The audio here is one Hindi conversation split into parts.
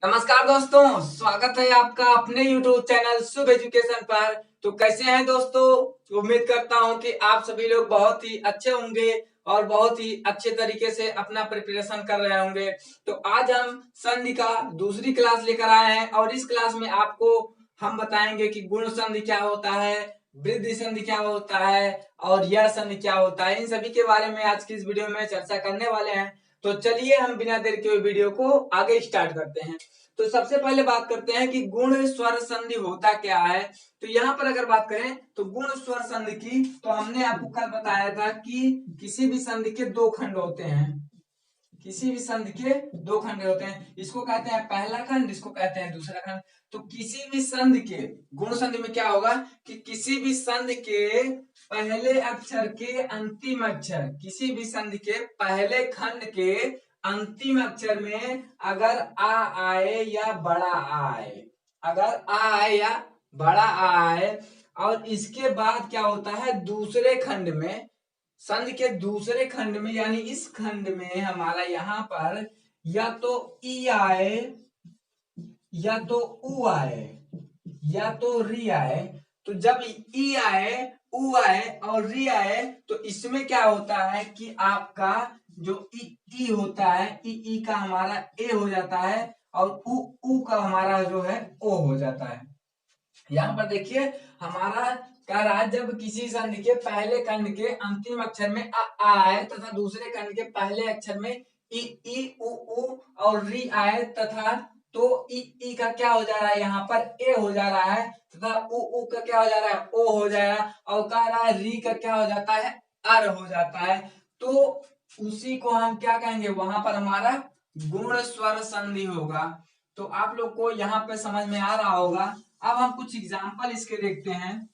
नमस्कार दोस्तों, स्वागत है आपका अपने YouTube चैनल शुभ एजुकेशन पर। तो कैसे हैं दोस्तों? उम्मीद करता हूं कि आप सभी लोग बहुत ही अच्छे होंगे और बहुत ही अच्छे तरीके से अपना प्रिपरेशन कर रहे होंगे। तो आज हम संधि का दूसरी क्लास लेकर आए हैं और इस क्लास में आपको हम बताएंगे कि गुण संधि क्या होता है, वृद्धि संधि क्या होता है और यह संधि क्या होता है। इन सभी के बारे में आज की इस वीडियो में चर्चा करने वाले हैं। तो चलिए हम बिना देर के वीडियो को आगे स्टार्ट करते हैं। तो सबसे पहले बात करते हैं कि गुण स्वर संधि होता क्या है। तो यहाँ पर अगर बात करें तो गुण स्वर संधि की, तो हमने आपको कल बताया था कि किसी भी संधि के दो खंड होते हैं। किसी भी संधि के दो खंड होते हैं, इसको कहते हैं पहला खंड, इसको कहते हैं दूसरा खंड। तो किसी भी संधि के गुण संधि में क्या होगा कि किसी भी संधि के पहले अक्षर के अंतिम अक्षर, किसी भी संधि के पहले खंड के अंतिम अक्षर में अगर आ आए या बड़ा आ आए, अगर आ आए या बड़ा आ आए, और इसके बाद क्या होता है दूसरे खंड में, संधि के दूसरे खंड में यानी इस खंड में हमारा यहाँ पर या तो ई आए या तो उ आए या तो री आए। तो जब ई आए, उ आए और री आए तो इसमें क्या होता है कि आपका जो ई होता है, ई का हमारा ए हो जाता है और उ का हमारा जो है ओ हो जाता है। यहाँ पर देखिए हमारा कह रहा है जब किसी संधि के पहले खंड के अंतिम अक्षर में आ आए तथा दूसरे खंड के पहले अक्षर में ई उ और री आए तथा तो ई का क्या हो जा रहा है यहाँ पर ए हो जा रहा है तथा उ का क्या हो जा रहा है ओ हो जाएगा और कह रहा है री का क्या हो जाता है अर हो जाता है। तो उसी को हम क्या कहेंगे, वहां पर हमारा गुण स्वर संधि होगा। तो आप लोग को यहाँ पे समझ में आ रहा होगा। अब हम कुछ एग्जाम्पल इसके देखते हैं।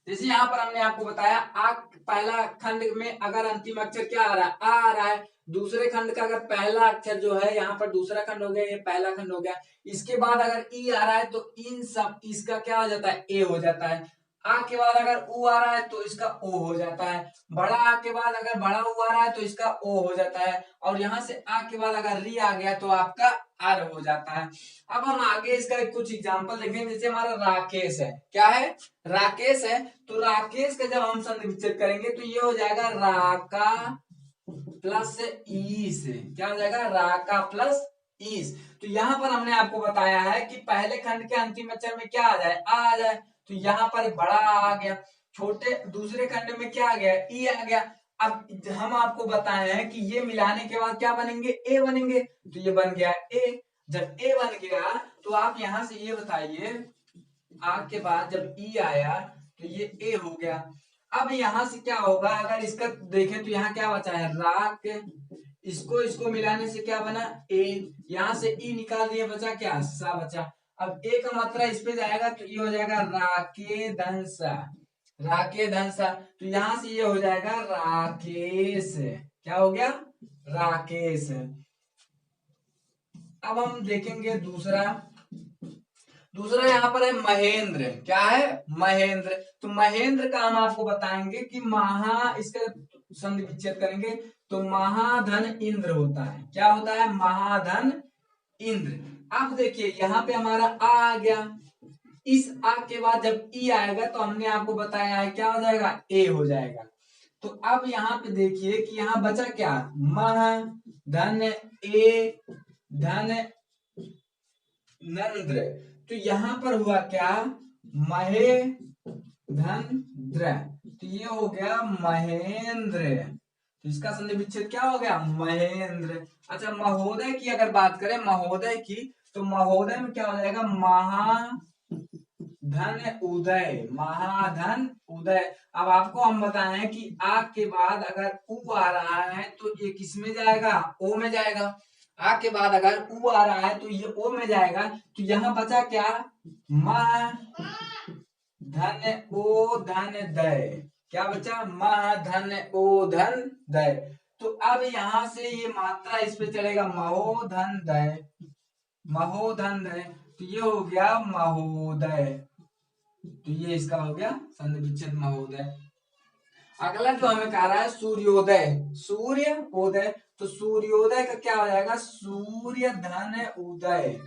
जैसे यहाँ पर हमने आपको बताया आ, पहला खंड में अगर अंतिम अक्षर क्या आ रहा है आ रहा है, दूसरे खंड का अगर पहला अक्षर जो है यहाँ पर दूसरा खंड हो गया, ये पहला खंड हो गया, इसके बाद अगर ई आ रहा है तो इन सब इसका क्या हो जाता है ए हो जाता है। आ के बाद अगर उ आ रहा है तो इसका ओ हो जाता है। बड़ा आ के बाद अगर बड़ा उ आ रहा है तो इसका ओ हो जाता है और यहाँ से आ के बाद अगर री आ गया तो आपका आर हो जाता है। अब हम आगे इसका कुछ एग्जाम्पल देखेंगे। जैसे हमारा राकेश है, क्या है राकेश है, तो राकेश का जब हम संधि विच्छेद करेंगे तो ये हो जाएगा राका प्लस ईस। क्या हो जाएगा राका प्लस ईस। तो यहाँ पर हमने आपको बताया है कि पहले खंड के अंतिम अक्षर में क्या आ जाए आ जाए, तो यहाँ पर बड़ा आ गया, छोटे दूसरे खंड में क्या आ गया ई आ गया। अब हम आपको बताए हैं कि ये मिलाने के बाद क्या बनेंगे ए बनेंगे, तो ये बन गया ए। जब ए बन गया तो आप यहां से ये बताइए आ के बाद जब ई आया तो ये ए हो गया। अब यहां से क्या होगा, अगर इसका देखें तो यहाँ क्या बचा है राक, इसको मिलाने से क्या बना ए, यहां से ई निकाल दिए बचा क्या सा बचा। अब ए का मात्रा इस पे जाएगा तो ये हो जाएगा राके धनसा, राके धनसा। तो यहां से ये हो जाएगा राकेश, क्या हो गया राकेश। अब हम देखेंगे दूसरा, दूसरा यहाँ पर है महेंद्र, क्या है महेंद्र। तो महेंद्र का हम आपको बताएंगे कि महा, इसका संधि विच्छेद करेंगे तो महाधन इंद्र होता है। क्या होता है महाधन इंद्र। अब देखिए यहाँ पे हमारा आ गया, इस आ के बाद जब ई आएगा तो हमने आपको बताया है क्या हो जाएगा ए हो जाएगा। तो अब यहाँ पे देखिए कि यहाँ बचा क्या मह धन ए धन नंद्र। तो यहां पर हुआ क्या महे धन द्र, तो ये हो गया महेंद्र। तो इसका संधि विच्छेद क्या हो गया महेंद्र। अच्छा महोदय की अगर बात करें महोदय की, तो महोदय में क्या हो जाएगा महाधन उदय, महाधन उदय। अब आपको हम बताएं कि आ के बाद अगर उ आ रहा है तो ये किस में जाएगा ओ में जाएगा। आ के बाद अगर उ आ रहा है तो ये ओ में जाएगा। तो यहां बचा क्या माँ धन ओ धन दय, क्या बचा माँ धन ओ धन दय। तो अब यहां से ये मात्रा इस पे चलेगा महोधन दय, महोधन दय। तो ये हो गया महोदय। तो ये इसका हो गया संधि विच्छेद महोदय। अगला जो हमें कह रहा है सूर्योदय, सूर्य उदय। तो सूर्योदय का क्या हो जाएगा, सूर्य धन उदय,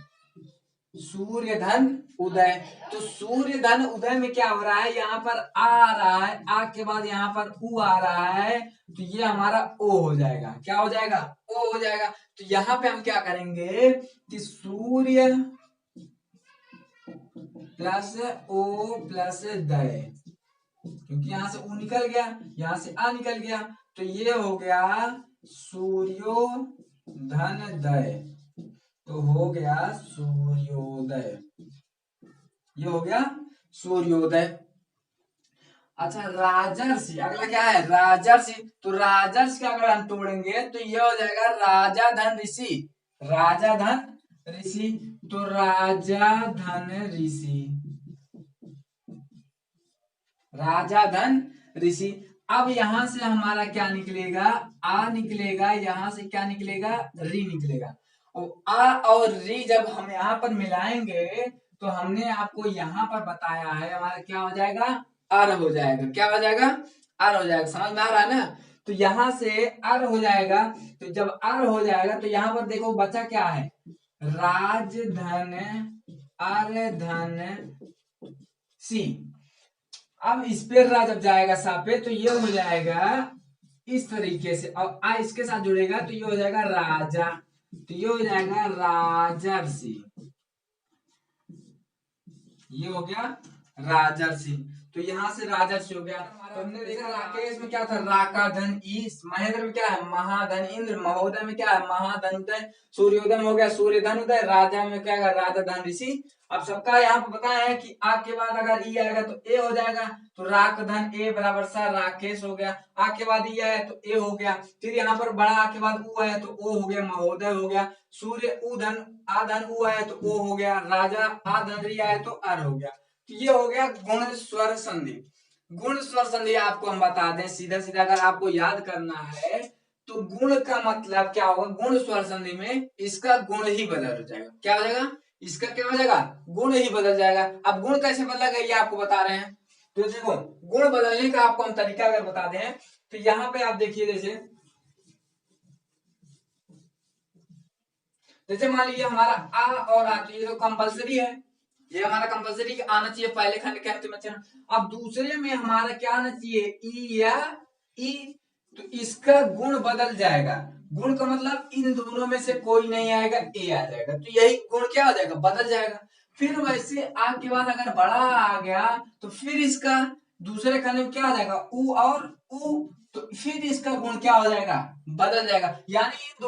सूर्य धन उदय। तो सूर्य धन उदय में क्या हो रहा है, यहाँ पर आ रहा है, आ के बाद यहाँ पर उ आ रहा है, तो ये हमारा ओ हो जाएगा, क्या हो जाएगा, ओ हो जाएगा। तो यहाँ पे हम क्या करेंगे कि सूर्य प्लस ओ प्लस दय, क्योंकि यहाँ से उ निकल गया, यहाँ से आ निकल गया, तो ये हो गया सूर्यो धन दय, तो हो गया सूर्योदय, ये हो गया सूर्योदय। अच्छा राजर्षि, अगला क्या है, राजर्षि। तो राजर्षि का अगर हम तोड़ेंगे तो ये हो जाएगा राजा धन ऋषि, राजा धन ऋषि। तो राजा धन ऋषि, राजा धन ऋषि। अब यहां से हमारा क्या निकलेगा, आ निकलेगा, यहां से क्या निकलेगा, री निकलेगा। और आ और री जब हम यहाँ पर मिलाएंगे तो हमने आपको यहाँ पर बताया है, हमारा क्या हो जाएगा, अर हो जाएगा, क्या हो जाएगा, अर हो जाएगा। समझ में आ रहा है ना। तो यहाँ से अर हो जाएगा, तो जब अर हो जाएगा तो यहाँ पर देखो बचा क्या है, राजधन अर धन सी। अब इस पे रा जब जाएगा सा पे तो ये हो जाएगा इस तरीके से, और आ इसके साथ जुड़ेगा तो ये हो जाएगा राजा, तो ये हो जाएगा राजर्षि, ये हो गया राजर्षि। तो यहाँ से राजर्षि हो गया। तो हमने देखा राकेश में क्या था, राका धन ईश, महेंद्र में क्या है, महाधन इंद्र, महोदय में क्या है, महाधन उदय, सूर्योदय में हो गया सूर्य धन उदय, राजा में क्या है, राजा धन ऋषि। अब सबका यहाँ पे बताया है कि आ के बाद अगर ई आएगा तो ए हो जाएगा, तो राक धन ए बराबर सा राकेश हो गया। आ के बाद ई आया तो ए हो गया, फिर यहाँ पर बड़ा आ के बाद उ आया तो ओ हो गया, महोदय हो गया। सूर्य उ धन आ धन उ आया तो ओ हो गया, राजा आ धन री आया तो अर हो गया। तो ये हो गया गुण स्वर संधि। गुण स्वर संधि आपको हम बता दें सीधा सीधा, अगर आपको याद करना है तो गुण का मतलब क्या होगा, गुण स्वर संधि में इसका गुण ही बदल जाएगा, क्या हो जाएगा, इसका क्या हो जाएगा, गुण ही बदल जाएगा। अब गुण कैसे बदलेगा ये आपको बता रहे हैं। तो देखो गुण बदलने का आपको हम तरीका अगर बता दें तो यहाँ पे आप देखिए, जैसे जैसे मान लीजिए हमारा आ और आ, तो ये तो कंपलसरी है, ये हमारा कंपलसरी आना चाहिए पहले खंड के अंत में। अब दूसरे में हमारा क्या आना चाहिए, ई या ई, तो इसका गुण बदल जाएगा। गुण का मतलब इन दोनों में से कोई नहीं आएगा, ए आ जाएगा, तो यही गुण क्या हो जाएगा, बदल जाएगा। फिर वैसे आ के बाद अगर बड़ा आ गया तो फिर इसका दूसरे खंड में क्या आ जाएगा, उ और उ, तो फिर इसका गुण क्या हो जाएगा, बदल जाएगा। यानी इन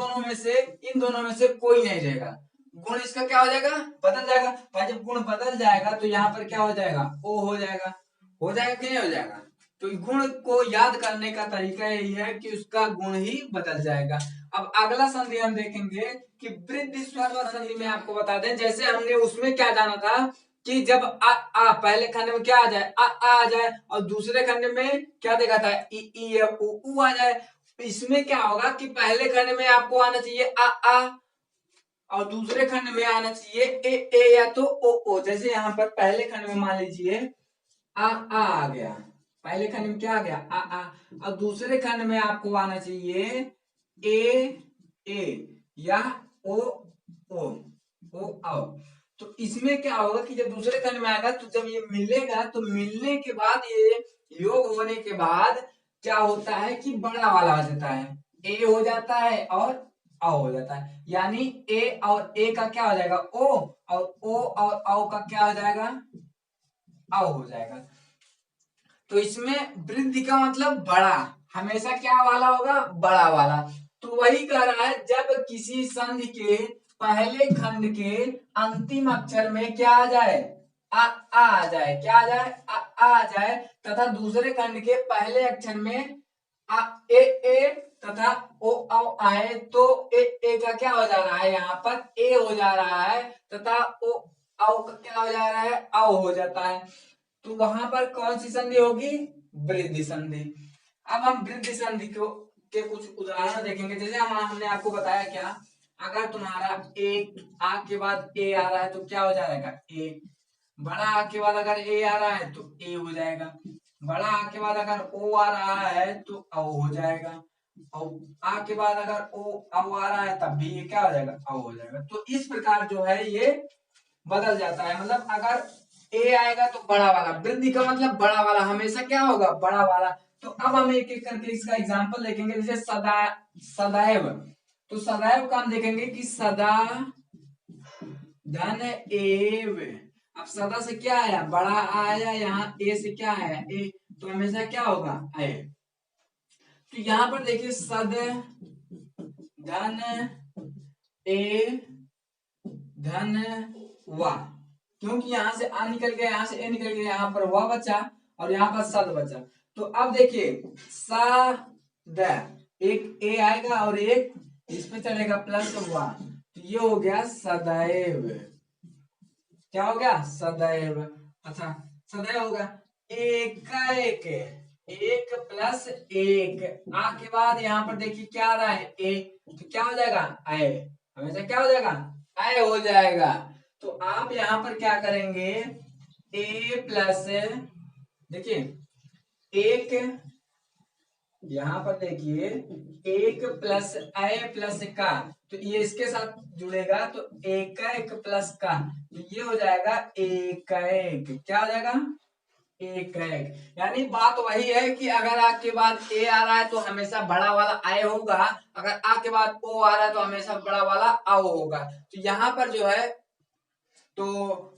दोनों में से कोई नहीं रहेगा, गुण इसका क्या हो जाएगा, बदल जाएगा। भाई जब गुण बदल जाएगा तो यहाँ पर क्या हो जाएगा, ओ हो जाएगा, हो जाएगा कि नहीं हो जाएगा। तो गुण को याद करने का तरीका यही है कि उसका गुण ही बदल जाएगा। अब अगला संधि हम देखेंगे कि वृद्धि स्वर संधि में आपको बता दें, जैसे हमने उसमें क्या जाना था कि जब आ पहले खंड में क्या आ जाए, आ जाए, और दूसरे खंड में क्या देखा था, ई उ आ जाए। इसमें क्या होगा कि पहले खंड में आपको आना चाहिए आ और दूसरे खंड में आना चाहिए ए या तो ओ। जैसे यहाँ पर पहले खंड में मान लीजिए आ गया, पहले खंड में क्या आ गया, आ, और दूसरे खंड में आपको आना चाहिए ए या ओ आओ। तो इसमें क्या होगा कि जब दूसरे खंड में आएगा तो जब ये मिलेगा तो मिलने के बाद ये योग होने के बाद क्या होता है कि बड़ा वाला हो जाता है, ए हो जाता है और औ हो जाता है। यानी ए और ए का क्या हो जाएगा, ओ और औ का क्या हो जाएगा, औ हो जाएगा। तो इसमें वृद्धि का मतलब बड़ा, हमेशा क्या वाला होगा, बड़ा वाला। तो वही कह रहा है जब किसी संधि के पहले खंड के अंतिम अक्षर में क्या आ जाए, आ जाए, क्या आ जाए, आ जाए, तथा दूसरे खंड के पहले अक्षर में ए तथा ओ आए तो ए का क्या हो जा रहा है, यहाँ पर ए हो जा रहा है, तथा ओ औ का क्या हो जा रहा है, औ हो जाता है। तो वहां पर कौन सी संधि होगी, वृद्धि संधि। अब हम वृद्धि संधि को के कुछ उदाहरण देखेंगे। जैसे हमने आपको बताया क्या, अगर तुम्हारा एक आ के बाद ए आ रहा है तो क्या हो जाएगा, ए। बड़ा आ के बाद अगर ए आ रहा है तो ए हो जाएगा। बड़ा आ के बाद अगर ओ आ रहा है तो औ हो जाएगा। और आ के बाद अगर ओ औ आ रहा है तब भी ये क्या हो जाएगा, औ हो जाएगा। तो इस प्रकार जो है ये बदल जाता है। मतलब अगर ए आएगा तो बड़ा वाला, वृद्धि का मतलब बड़ा वाला हमेशा क्या होगा, बड़ा वाला। तो अब हम एक एक करके इसका एग्जांपल देखेंगे। जैसे सदैव, तो सदैव का हम देखेंगे कि सदा धन एव। अब सदा से क्या आया, बड़ा आया, यहाँ ए से क्या आया, ए, तो हमेशा क्या होगा, आए। तो यहाँ पर देखिए सद धन ए धन वा, क्योंकि यहाँ से आ निकल गया, यहाँ से ए निकल गया, यहाँ पर वा बचा और यहाँ पर सद बचा। तो अब देखिए द, एक ए आएगा और एक इस पे चलेगा प्लस वा, तो ये हो गया सदैव। क्या हो गया, सदैव। अच्छा, सदैव होगा एक एक प्लस एक, आ के बाद यहाँ पर देखिए क्या आ रहा है, ए, तो क्या हो जाएगा, आए। हमेशा क्या हो जाएगा, आए हो जाएगा। तो आप यहाँ पर क्या करेंगे, ए प्लस, देखिए एक, यहाँ पर देखिए एक प्लस ए प्लस का, तो ये इसके साथ जुड़ेगा, तो एक प्लस का, तो ये हो जाएगा एक, क्या हो जाएगा, एक। यानी बात वही है कि अगर आ के बाद ए आ रहा है तो हमेशा बड़ा वाला आए होगा, अगर आ के बाद ओ आ रहा है तो हमेशा बड़ा वाला आओ होगा। तो यहाँ पर जो है, तो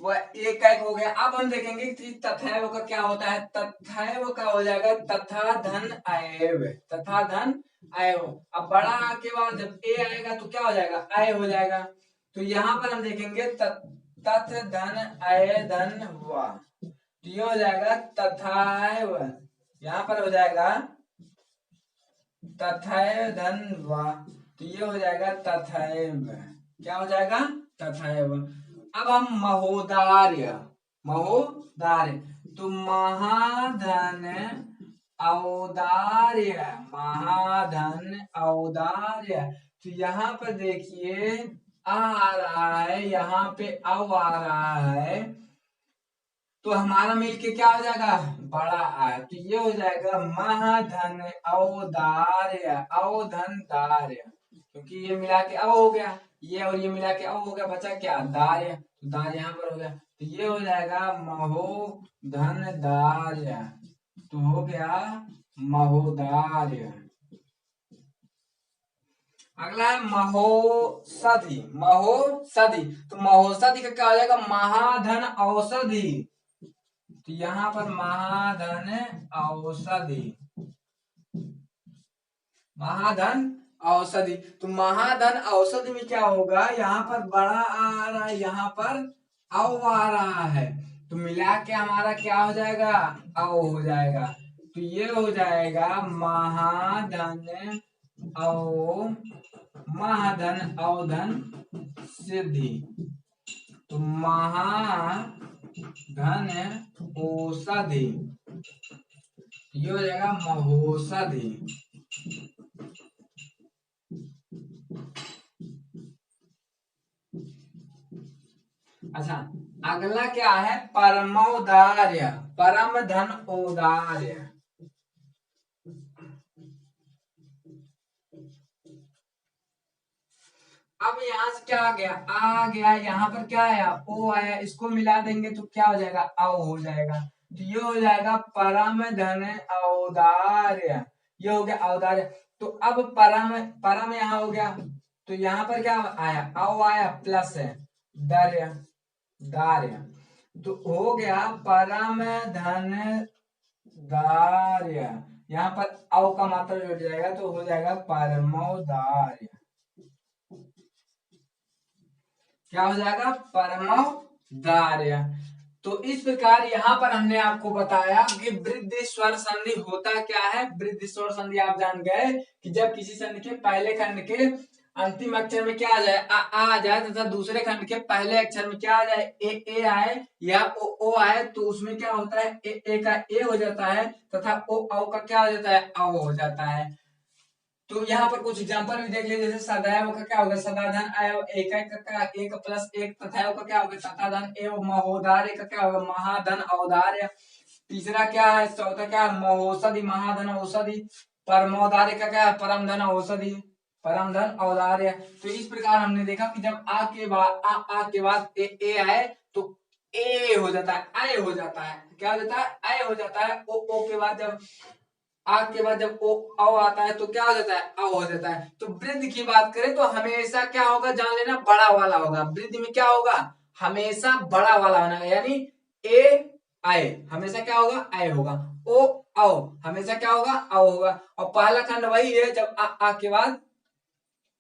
वह एक हो गया। अब हम देखेंगे कि तथैव का क्या होता है। तथैव का हो जाएगा तथा धन अएव, तथा धन अएव। अब बड़ा आ के बाद जब ए आएगा तो क्या हो जाएगा, आय हो जाएगा। तो यहाँ पर हम देखेंगे तथ धन अय धन वा, तो ये हो जाएगा तथैव, यहाँ पर हो जाएगा तथैव धन वा, तो ये हो जाएगा तथैव, क्या हो जाएगा, तथैव। अब हम महोदार्य, महोदार्य, तो महाधन औदार्य, महाधन औदार्य। तो यहाँ पर देखिए आ रहा है, यहाँ पे आ रहा है, तो हमारा मिलके क्या हो जाएगा, बड़ा आ, तो ये हो जाएगा महाधन औदार्य, औधन दार्य, क्योंकि ये मिला के हो गया, ये और ये मिला के हो गया, बचा क्या, दार्य, तो दार्य यहाँ पर हो गया, तो ये हो जाएगा महो धन दार्य, तो हो गया महोदार्य। अगला है महोषधि, महोषधि, तो महोषधि का क्या हो जाएगा, महाधन औषधि, तो यहाँ पर महाधन औषधि, महाधन औषधि, तो महाधन औषधि में क्या होगा, यहाँ पर बड़ा आ रहा है, यहाँ पर औ आ रहा है, तो मिला के हमारा क्या हो जाएगा, औ हो जाएगा, तो ये हो जाएगा महाधन औ, महाधन औधन सिद्धि, तो महाधन औषधि, ये हो जाएगा महोषधि। अच्छा, अगला क्या है, परमोदार्य, परम धन औदार्य। अब यहाँ से क्या आ गया, यहाँ पर क्या आया, ओ आया, इसको मिला देंगे तो क्या हो जाएगा, औ हो जाएगा, तो ये हो जाएगा परम धन औदार्य, ये हो गया औदार्य। तो अब परम, परम यहाँ हो गया, तो यहाँ पर क्या आया, औ आया प्लस है दार्य, दार्य, तो हो गया परम धन दार्य, यहाँ पर औ का मात्रा जुड़ जाएगा तो हो जाएगा परमोदार्य, क्या हो जाएगा, परमोदार्य। तो इस प्रकार यहाँ पर हमने आपको बताया कि वृद्धि स्वर संधि होता क्या है। वृद्धि स्वर संधि आप जान गए कि जब किसी संधि के पहले खंड के अंतिम अक्षर में क्या आ जाए, आ जाए, तथा दूसरे खंड के पहले अक्षर में क्या आ जाए, ए आए या ओ आए, तो उसमें क्या होता है, ए का ए हो जाता है, तथा ओ का क्या हो जाता है, औ हो जाता है। तो यहाँ पर कुछ एग्जांपल भी देख लीजिए। जैसे सदैव का क्या होगा, सदाधन अयव, एक का एक प्लस एक, तथैव का क्या होगा, तथाधन एवं, महोदार्य का क्या होगा, महाधन औदार्य। तीसरा क्या है, चौथा क्या है, महोषधि, महाधन औषधि। परमौदार्य का क्या है, परम धन औषधि, परम धन औदार्य। तो इस प्रकार हमने देखा कि जब आ के बाद ए आए तो ए हो जाता है, आय हो जाता है, क्या हो जाता है, आय हो जाता है। ओ के बाद जब आ के बाद जब ओ औ आता है तो क्या हो जाता है, औ हो जाता है। तो वृद्धि की बात करें तो हमेशा क्या होगा, जान लेना, बड़ा वाला होगा। वृद्धि में क्या होगा, हमेशा बड़ा वाला होना, यानी ए आए हमेशा क्या होगा, आए होगा। ओ औ हमेशा क्या होगा, औ होगा। और पहला खंड वही है जब आ के बाद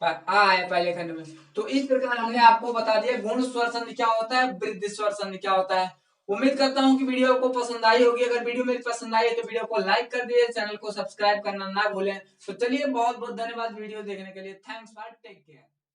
आ है पहले खंड में। तो इस प्रकार हमने आपको बता दिया गुण स्वर संधि क्या होता है, वृद्धि स्वर संधि क्या होता है। उम्मीद करता हूं कि वीडियो आपको पसंद आई होगी। अगर वीडियो मेरी पसंद आई है तो वीडियो को लाइक कर दीजिए, चैनल को सब्सक्राइब करना ना भूलें। तो चलिए, बहुत बहुत धन्यवाद वीडियो देखने के लिए। Thanks for take care.